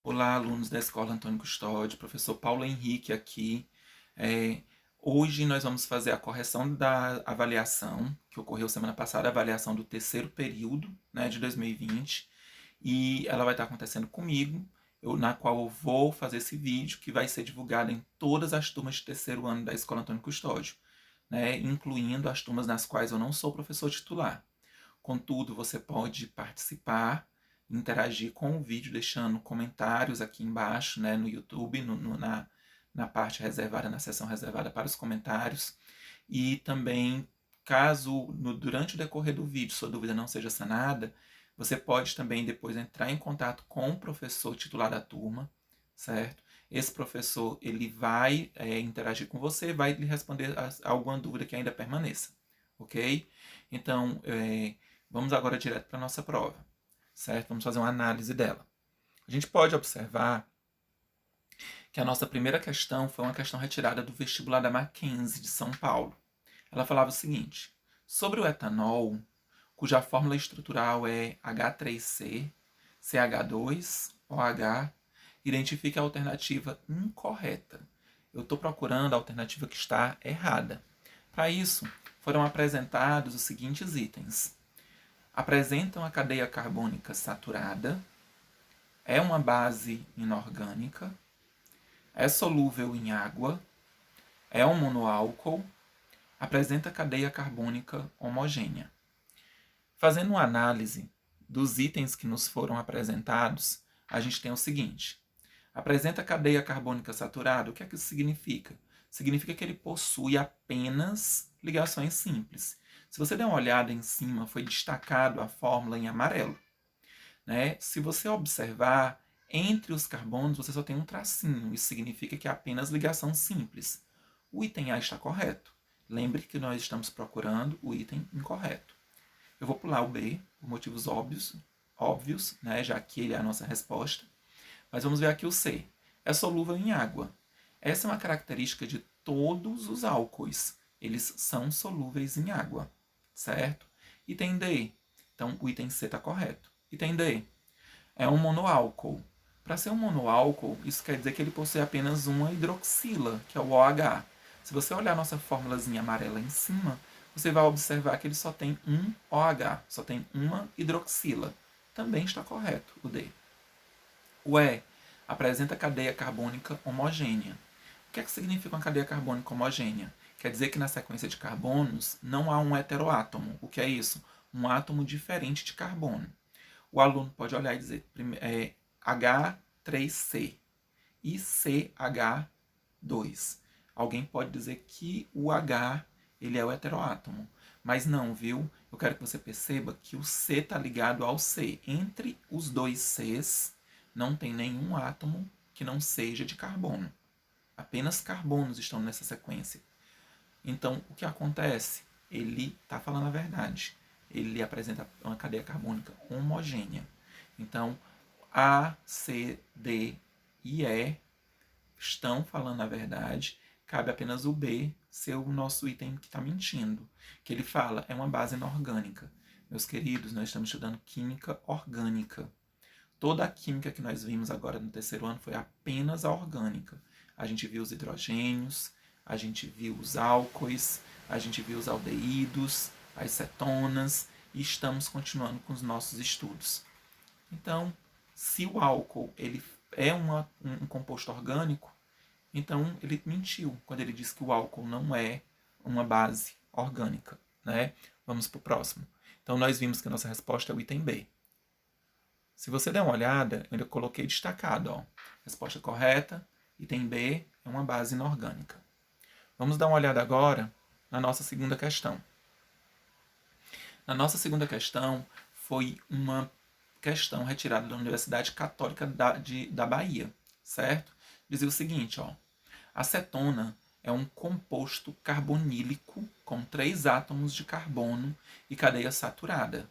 Olá, alunos da Escola Antônio Custódio, professor Paulo Henrique aqui. É, Hoje nós vamos fazer a correção da avaliação, que ocorreu semana passada, a avaliação do terceiro período, né, de 2020, e ela vai estar acontecendo comigo, na qual eu vou fazer esse vídeo, que vai ser divulgado em todas as turmas de terceiro ano da Escola Antônio Custódio, né, incluindo as turmas nas quais eu não sou professor titular. Contudo, você pode participar, interagir com o vídeo, deixando comentários aqui embaixo, né, no YouTube, na parte reservada, na seção reservada para os comentários. E também, caso durante o decorrer do vídeo sua dúvida não seja sanada, você pode também depois entrar em contato com o professor titular da turma, certo? Esse professor ele vai interagir com você, vai lhe responder alguma dúvida que ainda permaneça, ok? Então, vamos agora direto para a nossa prova, certo? Vamos fazer uma análise dela. A gente pode observar que a nossa primeira questão foi uma questão retirada do vestibular da Mackenzie de São Paulo. Ela falava o seguinte: sobre o etanol, cuja fórmula estrutural é H3C, CH2, OH, identifique a alternativa incorreta. Eu estou procurando a alternativa que está errada. Para isso, foram apresentados os seguintes itens: apresentam a cadeia carbônica saturada, é uma base inorgânica, é solúvel em água, é um monoálcool, apresenta cadeia carbônica homogênea. Fazendo uma análise dos itens que nos foram apresentados, a gente tem o seguinte: apresenta cadeia carbônica saturada, o que é que isso significa? Significa que ele possui apenas ligações simples. Se você der uma olhada em cima, foi destacado a fórmula em amarelo, né? Se você observar, entre os carbonos você só tem um tracinho, isso significa que é apenas ligação simples. O item A está correto. Lembre que nós estamos procurando o item incorreto. Eu vou pular o B, por motivos óbvios, né, já que ele é a nossa resposta. Mas vamos ver aqui o C. É solúvel em água. Essa é uma característica de todos os álcoois. Eles são solúveis em água, certo? Item D. Então, o item C está correto. Item D. É um monoálcool. Para ser um monoálcool, isso quer dizer que ele possui apenas uma hidroxila, que é o OH. Se você olhar a nossa formulazinha amarela em cima, você vai observar que ele só tem um OH, só tem uma hidroxila. Também está correto o D. O E apresenta cadeia carbônica homogênea. O que é que significa uma cadeia carbônica homogênea? Quer dizer que na sequência de carbonos não há um heteroátomo. O que é isso? Um átomo diferente de carbono. O aluno pode olhar e dizer H3C e CH2. Alguém pode dizer que o H ele é o heteroátomo. Mas não, viu? Eu quero que você perceba que o C está ligado ao C. Entre os dois Cs não tem nenhum átomo que não seja de carbono. Apenas carbonos estão nessa sequência. Então, o que acontece? Ele está falando a verdade. Ele apresenta uma cadeia carbônica homogênea. Então, A, C, D e E estão falando a verdade. Cabe apenas o B ser o nosso item que está mentindo. Que ele fala é uma base inorgânica. Meus queridos, nós estamos estudando química orgânica. Toda a química que nós vimos agora no terceiro ano foi apenas a orgânica. A gente viu os hidrogênios, a gente viu os álcoois, a gente viu os aldeídos, as cetonas, e estamos continuando com os nossos estudos. Então, se o álcool ele é um composto orgânico, então ele mentiu quando ele disse que o álcool não é uma base orgânica, né? Vamos para o próximo. Então, nós vimos que a nossa resposta é o item B. Se você der uma olhada, eu ainda coloquei destacado. Ó. Resposta correta, item B é uma base inorgânica. Vamos dar uma olhada agora na nossa segunda questão. Na nossa segunda questão foi uma questão retirada da Universidade Católica da Bahia, certo? Dizia o seguinte, ó. Acetona é um composto carbonílico com 3 átomos de carbono e cadeia saturada.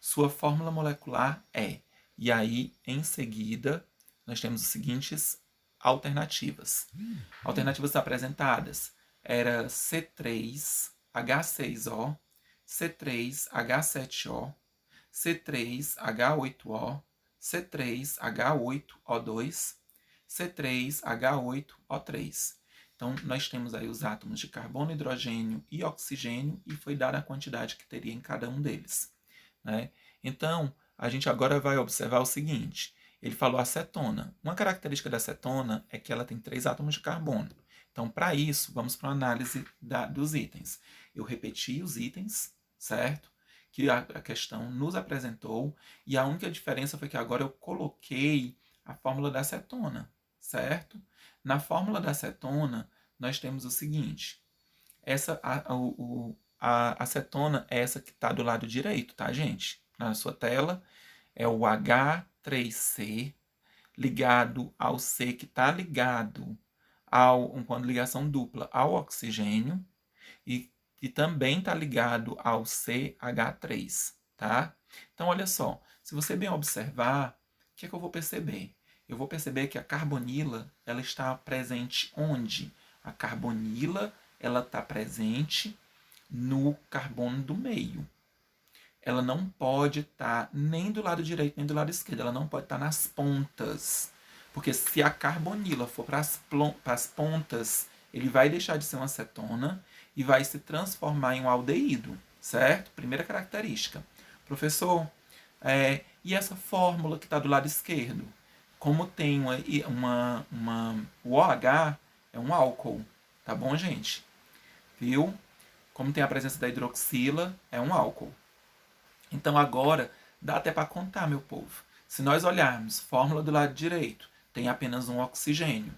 Sua fórmula molecular é, e aí em seguida nós temos as seguintes alternativas. Alternativas apresentadas era C3H6O, C3H7O, C3H8O, C3H8O2, C3H8O3. Então, nós temos aí os átomos de carbono, hidrogênio e oxigênio e foi dada a quantidade que teria em cada um deles, né? Então, a gente agora vai observar o seguinte. Ele falou acetona. Uma característica da acetona é que ela tem 3 átomos de carbono. Então, para isso, vamos para a análise dos itens. Eu repeti os itens, certo? Que a questão nos apresentou. E a única diferença foi que agora eu coloquei a fórmula da acetona, certo? Na fórmula da acetona, nós temos o seguinte. A acetona é essa que está do lado direito, tá, gente? Na sua tela é o H3C ligado ao C que está ligado quando ligação dupla ao oxigênio e também está ligado ao CH3, tá? Então, olha só, se você bem observar, o que é que eu vou perceber? Eu vou perceber que a carbonila, ela está presente onde? A carbonila, ela está presente no carbono do meio. Ela não pode estar nem do lado direito nem do lado esquerdo. Ela não pode estar nas pontas. Porque se a carbonila for para as pontas, ele vai deixar de ser uma acetona e vai se transformar em um aldeído, certo? Primeira característica. Professor, e essa fórmula que está do lado esquerdo? Como tem o OH é um álcool, tá bom, gente? Viu? Como tem a presença da hidroxila, é um álcool. Então agora dá até para contar, meu povo. Se nós olharmos fórmula do lado direito, tem apenas um oxigênio.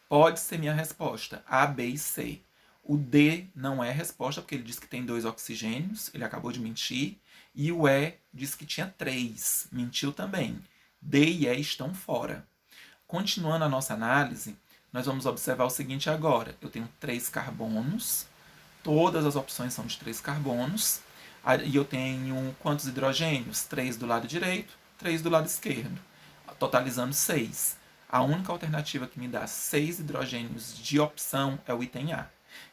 Pode ser minha resposta, A, B e C. O D não é resposta, porque ele diz que tem 2 oxigênios, ele acabou de mentir. E o E diz que tinha 3, mentiu também. D e E estão fora. Continuando a nossa análise, nós vamos observar o seguinte agora. Eu tenho 3 carbonos, todas as opções são de 3 carbonos, e eu tenho quantos hidrogênios? 3 do lado direito, 3 do lado esquerdo, totalizando 6. A única alternativa que me dá 6 hidrogênios de opção é o item A.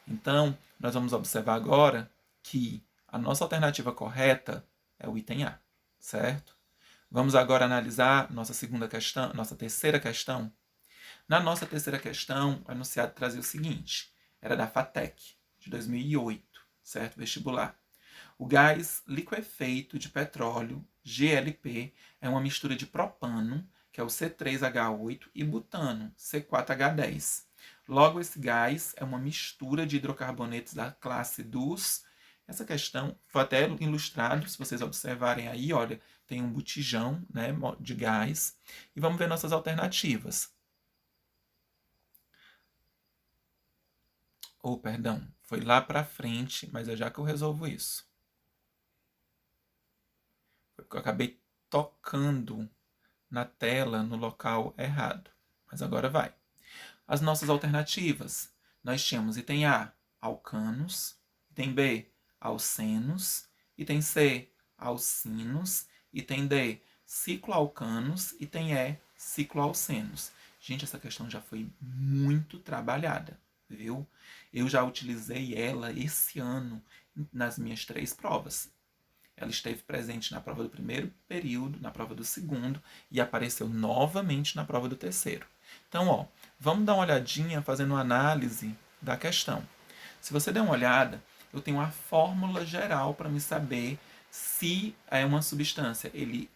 Então, nós vamos observar agora que a nossa alternativa correta é o item A, certo? Vamos agora analisar nossa terceira questão. Na nossa terceira questão, o enunciado trazia o seguinte, era da FATEC, de 2008, certo? Vestibular. O gás liquefeito de petróleo, GLP, é uma mistura de propano, que é o C3H8, e butano, C4H10. Logo, esse gás é uma mistura de hidrocarbonetos da classe dos... Essa questão foi até ilustrado, se vocês observarem aí, olha, tem um botijão, né, de gás. E vamos ver nossas alternativas. Perdão, foi lá para frente, mas é já que eu resolvo isso. Foi porque eu acabei tocando na tela no local errado. Mas agora vai. As nossas alternativas. Nós tínhamos item A, alcanos. Item B, alcenos. Item C, alcinos. Item D, cicloalcanos. Item E, cicloalcenos. Gente, essa questão já foi muito trabalhada, viu? Eu já utilizei ela esse ano nas minhas 3 provas. Ela esteve presente na prova do primeiro período, na prova do segundo e apareceu novamente na prova do terceiro. Então, vamos dar uma olhadinha fazendo uma análise da questão. Se você der uma olhada, eu tenho uma fórmula geral para me saber se é uma substância. Ele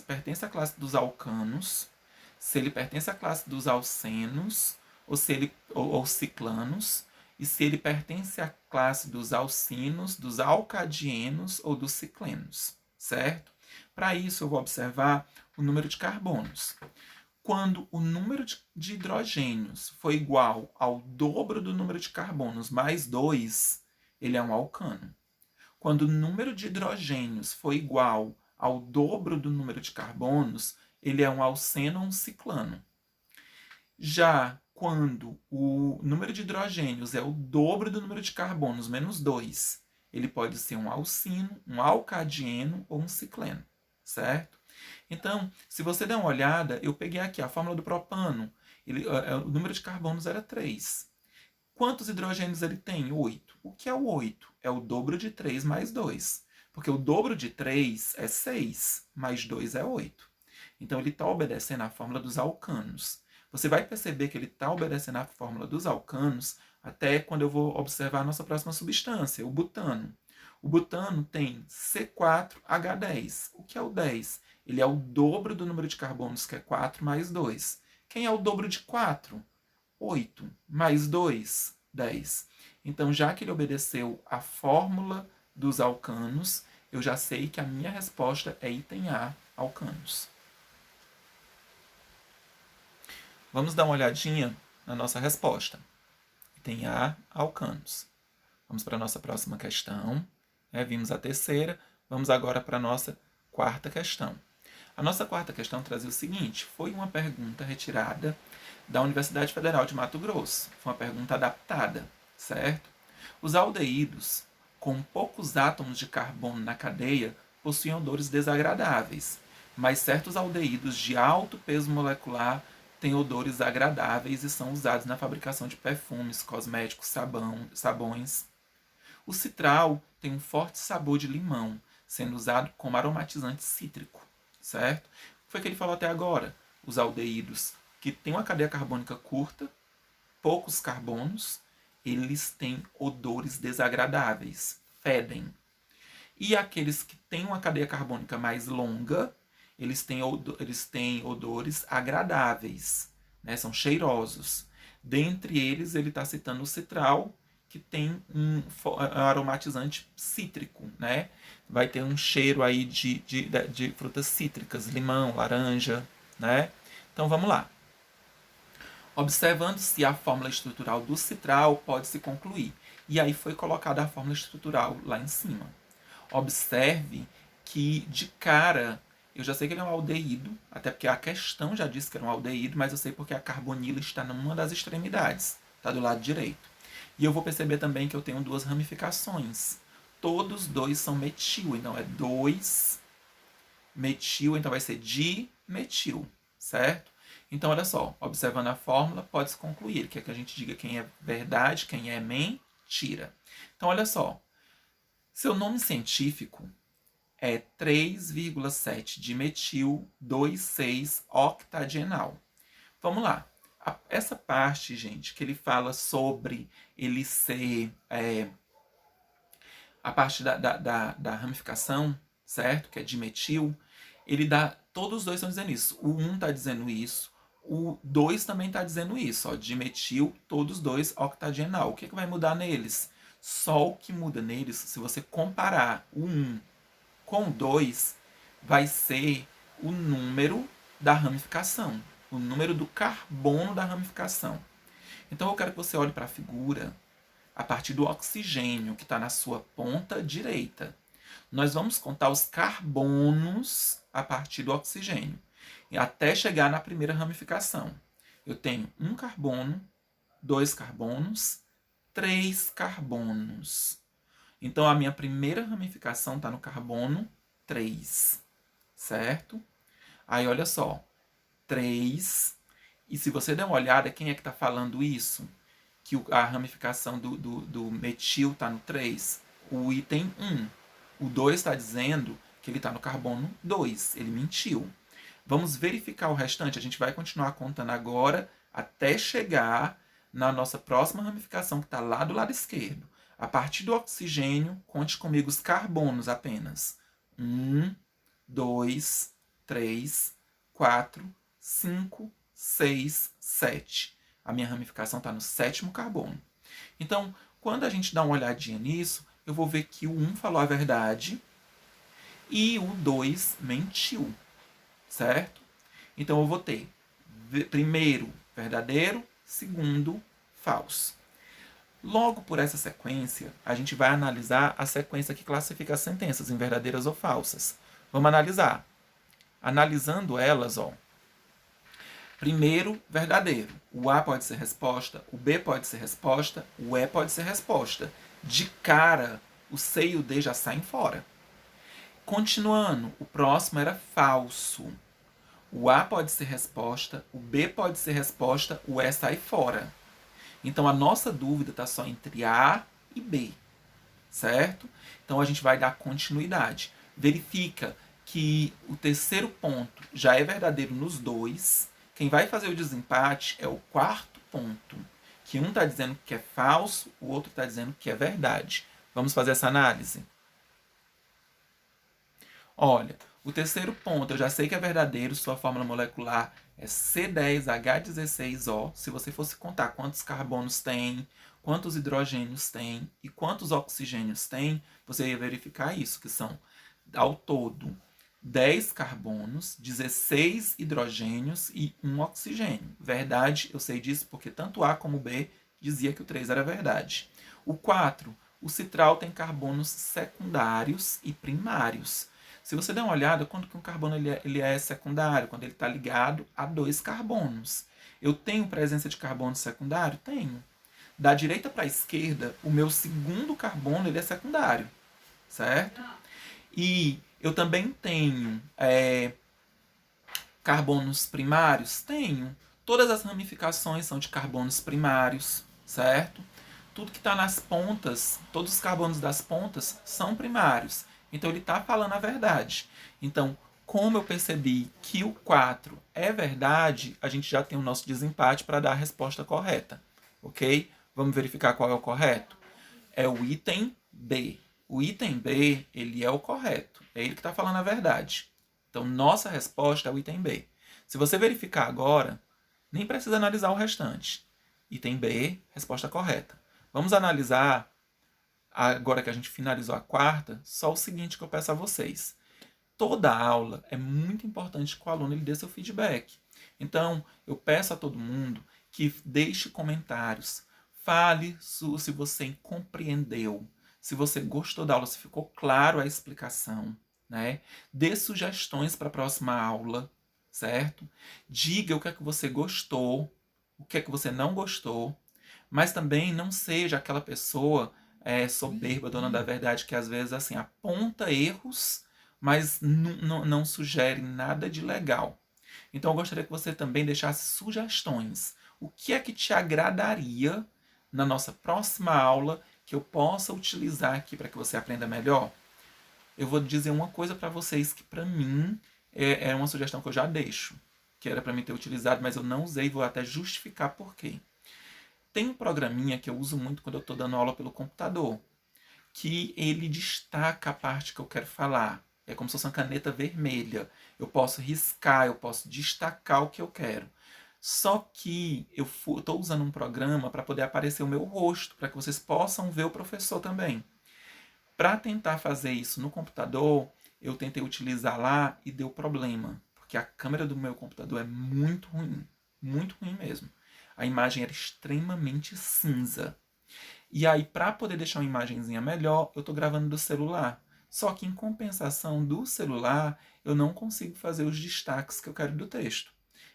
pertence à classe dos alcanos, se ele pertence à classe dos alcenos ou ciclanos, e se ele pertence à classe dos alcinos, dos alcadienos ou dos ciclenos, certo? Para isso, eu vou observar o número de carbonos. Quando o número de hidrogênios for igual ao dobro do número de carbonos mais 2, ele é um alcano. Quando o número de hidrogênios for igual ao dobro do número de carbonos, ele é um alceno ou um ciclano. Já quando o número de hidrogênios é o dobro do número de carbonos, menos 2, ele pode ser um alcino, um alcadieno ou um cicleno, certo? Então, se você der uma olhada, eu peguei aqui a fórmula do propano, o número de carbonos era 3. Quantos hidrogênios ele tem? 8. O que é o 8? É o dobro de 3 mais 2. Porque o dobro de 3 é 6, mais 2 é 8. Então ele está obedecendo à fórmula dos alcanos. Você vai perceber que ele está obedecendo à fórmula dos alcanos até quando eu vou observar a nossa próxima substância, o butano. O butano tem C4H10. O que é o 10? Ele é o dobro do número de carbonos, que é 4, mais 2. Quem é o dobro de 4? 8. Mais 2, 10. Então, já que ele obedeceu à fórmula dos alcanos, eu já sei que a minha resposta é item A, alcanos. Vamos dar uma olhadinha na nossa resposta. Item A, alcanos. Vamos para a nossa próxima questão. Vimos a terceira, vamos agora para a nossa quarta questão. A nossa quarta questão trazia o seguinte: foi uma pergunta retirada da Universidade Federal de Mato Grosso. Foi uma pergunta adaptada, certo? Os aldeídos com poucos átomos de carbono na cadeia possuem odores desagradáveis, mas certos aldeídos de alto peso molecular têm odores agradáveis e são usados na fabricação de perfumes, cosméticos, sabões. O citral tem um forte sabor de limão, sendo usado como aromatizante cítrico, certo? O que foi que ele falou até agora? Os aldeídos que têm uma cadeia carbônica curta, poucos carbonos, eles têm odores desagradáveis, fedem. E aqueles que têm uma cadeia carbônica mais longa, eles têm odores agradáveis, né? São cheirosos. Dentre eles, ele está citando o citral, que tem um aromatizante cítrico, né? Vai ter um cheiro aí de frutas cítricas, limão, laranja, né? Então vamos lá. Observando-se a fórmula estrutural do citral, pode-se concluir. E aí foi colocada a fórmula estrutural lá em cima. Observe que, de cara, eu já sei que ele é um aldeído, até porque a questão já disse que era um aldeído, mas eu sei porque a carbonila está numa das extremidades, está do lado direito. E eu vou perceber também que eu tenho duas ramificações. Todos dois são metil, então é 2-metil, então vai ser dimetil, certo? Então, olha só, observando a fórmula, pode-se concluir que a gente diga quem é verdade, quem é mentira. Então, olha só, seu nome científico é 3,7 dimetil 2,6 octagenal. Vamos lá. Essa parte, gente, que ele fala sobre ele ser a parte da ramificação, certo? Que é dimetil, ele dá. Todos os dois estão dizendo isso. O 1 está dizendo isso. O 2 também está dizendo isso. Ó, dimetil, todos dois octagenal. O que, é que vai mudar neles? Só o que muda neles, se você comparar o 1 com o 2, vai ser o número da ramificação. O número do carbono da ramificação. Então eu quero que você olhe para a figura a partir do oxigênio que está na sua ponta direita. Nós vamos contar os carbonos a partir do oxigênio, até chegar na primeira ramificação. Eu tenho um carbono, 2 carbonos, 3 carbonos. Então a minha primeira ramificação está no carbono 3, certo? Aí olha só, 3. E se você der uma olhada, quem é que está falando isso? Que a ramificação do metil está no 3? O item 1. O 2 está dizendo que ele está no carbono 2. Ele mentiu. Vamos verificar o restante. A gente vai continuar contando agora até chegar na nossa próxima ramificação, que está lá do lado esquerdo. A partir do oxigênio, conte comigo os carbonos apenas. 1, 2, 3, 4, 5, 6, 7. A minha ramificação está no 7º carbono. Então, quando a gente dá uma olhadinha nisso, eu vou ver que o 1 falou a verdade e o 2 mentiu, certo? Então, eu vou ter primeiro verdadeiro, segundo falso. Logo por essa sequência, a gente vai analisar a sequência que classifica as sentenças em verdadeiras ou falsas. Vamos analisar. Analisando elas, ó. Primeiro, verdadeiro. O A pode ser resposta, o B pode ser resposta, o E pode ser resposta. De cara, o C e o D já saem fora. Continuando, o próximo era falso. O A pode ser resposta, o B pode ser resposta, o E sai fora. Então a nossa dúvida está só entre A e B, certo? Então a gente vai dar continuidade. Verifica que o terceiro ponto já é verdadeiro nos dois. Quem vai fazer o desempate é o quarto ponto, que um está dizendo que é falso, o outro está dizendo que é verdade. Vamos fazer essa análise? Olha, o terceiro ponto, eu já sei que é verdadeiro, sua fórmula molecular é C10H16O. Se você fosse contar quantos carbonos tem, quantos hidrogênios tem e quantos oxigênios tem, você ia verificar isso, que são, ao todo, 10 carbonos, 16 hidrogênios e 1 oxigênio. Verdade, eu sei disso porque tanto A como B dizia que o 3 era verdade. O 4, o citral tem carbonos secundários e primários. Se você der uma olhada, quando que um carbono ele é secundário? Quando ele está ligado a dois carbonos. Eu tenho presença de carbono secundário? Tenho. Da direita para a esquerda, o meu segundo carbono ele é secundário, certo? E eu também tenho carbonos primários? Tenho. Todas as ramificações são de carbonos primários, certo? Tudo que está nas pontas, todos os carbonos das pontas são primários. Então ele está falando a verdade. Então, como eu percebi que o 4 é verdade, a gente já tem o nosso desempate para dar a resposta correta. Ok? Vamos verificar qual é o correto? É o item B. O item B, ele é o correto. É ele que está falando a verdade. Então, nossa resposta é o item B. Se você verificar agora, nem precisa analisar o restante. Item B, resposta correta. Vamos analisar, agora que a gente finalizou a quarta, só o seguinte que eu peço a vocês. Toda aula é muito importante que o aluno ele dê seu feedback. Então, eu peço a todo mundo que deixe comentários. Fale se você compreendeu, se você gostou da aula, se ficou claro a explicação, né? Dê sugestões para a próxima aula, certo? Diga o que é que você gostou, o que é que você não gostou, mas também não seja aquela pessoa soberba, dona da verdade, que às vezes assim aponta erros, mas não sugere nada de legal. Então eu gostaria que você também deixasse sugestões. O que é que te agradaria na nossa próxima aula que eu possa utilizar aqui para que você aprenda melhor? Eu vou dizer uma coisa para vocês que para mim é uma sugestão que eu já deixo, que era para mim ter utilizado, mas eu não usei, vou até justificar por quê. Tem um programinha que eu uso muito quando eu estou dando aula pelo computador, que ele destaca a parte que eu quero falar. É como se fosse uma caneta vermelha. Eu posso riscar, eu posso destacar o que eu quero. Só que eu estou usando um programa para poder aparecer o meu rosto, para que vocês possam ver o professor também. Para tentar fazer isso no computador, eu tentei utilizar lá e deu problema, porque a câmera do meu computador é muito ruim mesmo. A imagem era extremamente cinza. E aí, para poder deixar uma imagenzinha melhor, eu estou gravando do celular. Só que em compensação do celular, eu não consigo fazer os destaques que eu quero do texto.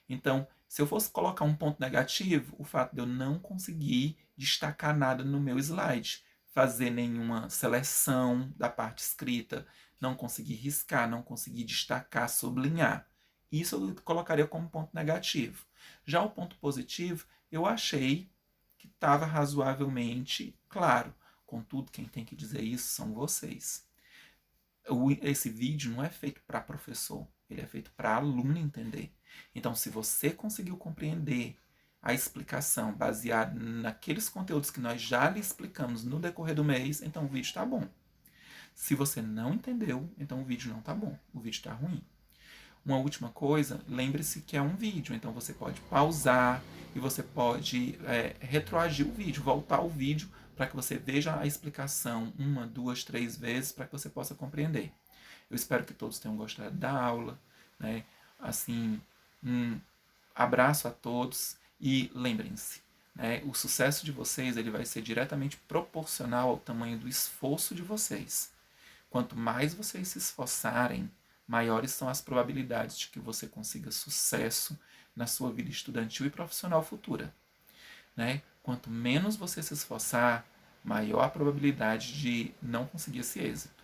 Então, se eu fosse colocar um ponto negativo, o fato de eu não conseguir destacar nada no meu slide, fazer nenhuma seleção da parte escrita, não conseguir riscar, não conseguir destacar, sublinhar. Isso eu colocaria como ponto negativo. Já o ponto positivo, eu achei que estava razoavelmente claro. Contudo, quem tem que dizer isso são vocês. Esse vídeo não é feito para professor, ele é feito para aluno entender. Então, se você conseguiu compreender a explicação baseada naqueles conteúdos que nós já lhe explicamos no decorrer do mês, então o vídeo está bom. Se você não entendeu, então o vídeo não está bom, o vídeo está ruim. Uma última coisa, lembre-se que é um vídeo, então você pode pausar e você pode retroagir o vídeo, voltar o vídeo para que você veja a explicação uma, duas, três vezes para que você possa compreender. Eu espero que todos tenham gostado da aula, né? Assim, um abraço a todos e lembrem-se, né? O sucesso de vocês ele vai ser diretamente proporcional ao tamanho do esforço de vocês. Quanto mais vocês se esforçarem, maiores são as probabilidades de que você consiga sucesso na sua vida estudantil e profissional futura, né? Quanto menos você se esforçar, maior a probabilidade de não conseguir esse êxito.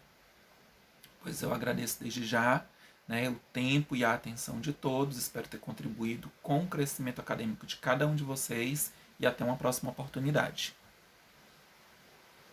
Pois eu agradeço desde já, né, o tempo e a atenção de todos, espero ter contribuído com o crescimento acadêmico de cada um de vocês e até uma próxima oportunidade.